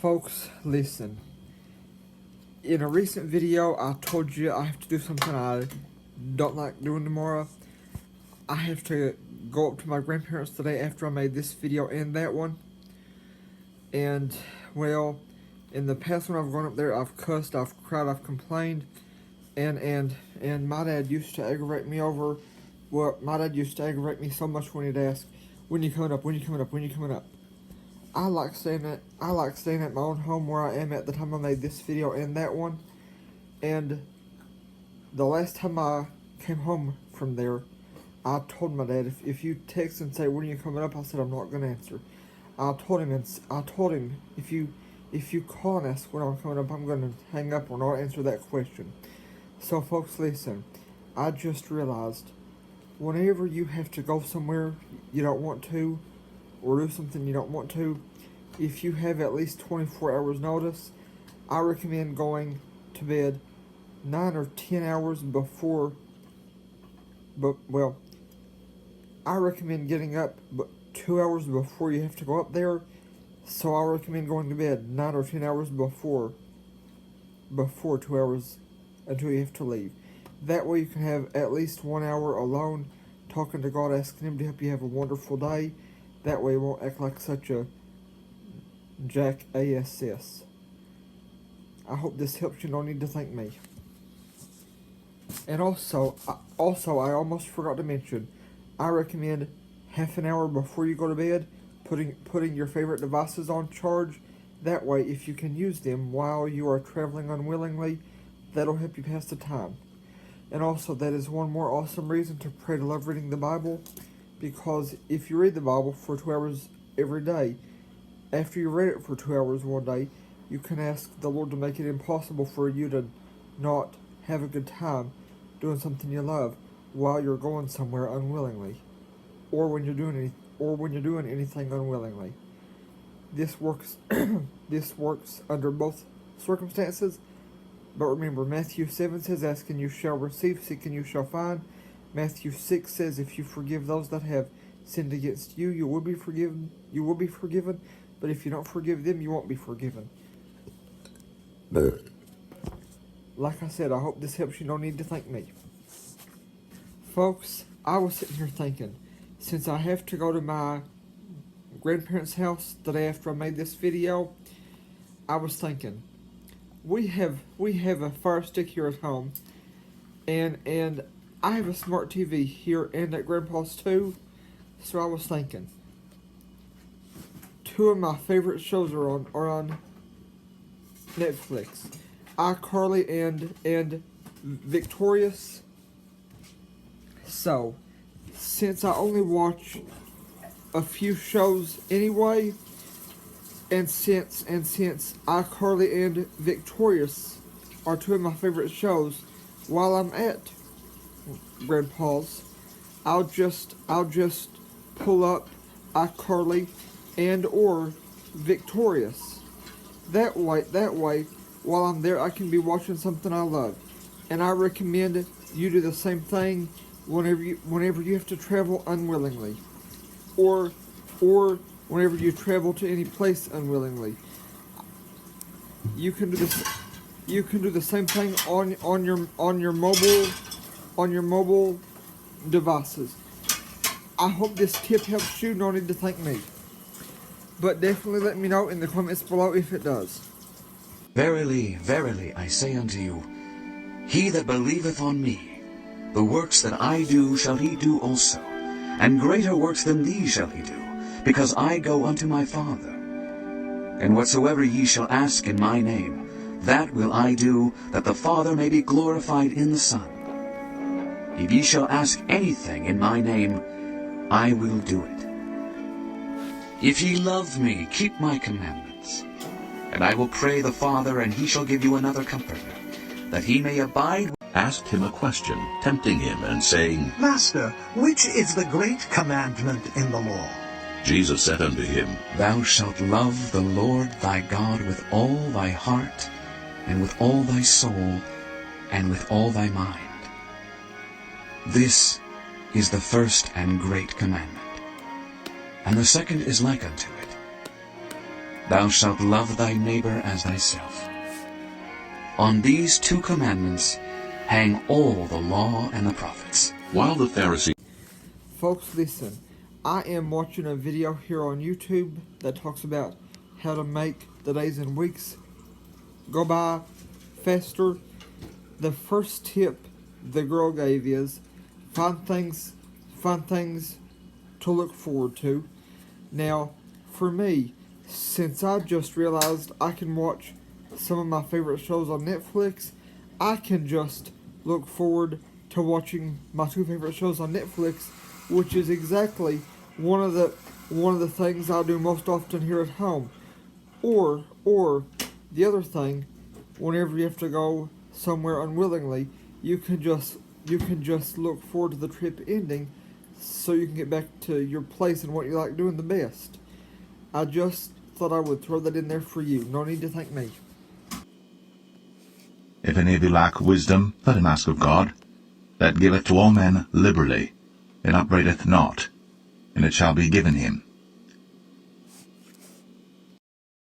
Folks, listen. In a recent video, I told you I have to do something I don't like doing tomorrow. I have to go up to my grandparents today after I made this video and that one. And, well, in the past when I've gone up there, I've cussed, I've cried, I've complained. And my dad used to aggravate me over, well, my dad used to aggravate me so much when he'd ask, when you coming up, when you coming up, when you coming up. I like staying at my own home where I am at the time I made this video and that one. And the last time I came home from there, I told my dad, if you text and say, when are you coming up? I said, I'm not going to answer. I told him, if you call and ask when I'm coming up, I'm going to hang up or not answer that question. So folks, listen, I just realized, whenever you have to go somewhere you don't want to, or do something you don't want to, if you have at least 24 hours notice, I recommend going to bed 9 or 10 hours before, I recommend getting up 2 hours before you have to go up there, so I recommend going to bed 9 or 10 hours before 2 hours until you have to leave. That way you can have at least 1 hour alone, talking to God, asking Him to help you have a wonderful day. That way you won't act like such a jackass. I hope this helps you. No need to thank me. And also I almost forgot to mention, I recommend half an hour before you go to bed, putting your favorite devices on charge. That way, if you can use them while you are traveling unwillingly, that'll help you pass the time. And also, that is one more awesome reason to pray to love reading the Bible. Because if you read the Bible for 2 hours every day, after you read it for 2 hours one day, you can ask the Lord to make it impossible for you to not have a good time doing something you love while you're going somewhere unwillingly, or when you're doing anything unwillingly. This works. This works under both circumstances. But remember, Matthew 7 says, "Ask and you shall receive; seek and you shall find." Matthew 6 says, if you forgive those that have sinned against you, you will be forgiven. But if you don't forgive them, you won't be forgiven. Like I said, I hope this helps you. No need to thank me. Folks, I was sitting here thinking, since I have to go to my grandparents' house the day after I made this video, I was thinking, we have a Fire Stick here at home, and I have a smart TV here and at Grandpa's too, so I was thinking, two of my favorite shows are on Netflix, iCarly and Victorious. So, since I only watch a few shows anyway, and since iCarly and Victorious are two of my favorite shows, while I'm at Grandpa's, I'll just pull up iCarly and or Victorious. That way, while I'm there, I can be watching something I love. And I recommend you do the same thing whenever you have to travel unwillingly, or whenever you travel to any place unwillingly. You can do this. You can do the same thing on your mobile devices. I hope this tip helps you. No need to thank me, but definitely let me know in the comments below if it does. Verily, verily, I say unto you, he that believeth on me, the works that I do shall he do also, and greater works than these shall he do, because I go unto my Father. And whatsoever ye shall ask in my name, that will I do, that the Father may be glorified in the Son. If ye shall ask anything in my name, I will do it. If ye love me, keep my commandments. And I will pray the Father, and he shall give you another Comforter, that he may abide. Asked him a question, tempting him, and saying, Master, which is the great commandment in the law? Jesus said unto him, Thou shalt love the Lord thy God with all thy heart, and with all thy soul, and with all thy mind. This is the first and great commandment. And the second is like unto it. Thou shalt love thy neighbor as thyself. On these 2 commandments hang all the law and the prophets. While the Pharisee Folks, listen. I am watching a video here on YouTube that talks about how to make the days and weeks go by faster. The first tip the girl gave is find things to look forward to. Now, for me, since I just realized I can watch some of my favorite shows on Netflix, I can just look forward to watching my 2 favorite shows on Netflix, which is exactly one of the things I do most often here at home. Or the other thing, whenever you have to go somewhere unwillingly, you can just look forward to the trip ending so you can get back to your place and what you like doing the best. I just thought I would throw that in there for you. No need to thank me. If any of you lack wisdom, let him ask of God, that giveth to all men liberally, and upbraideth not, and it shall be given him.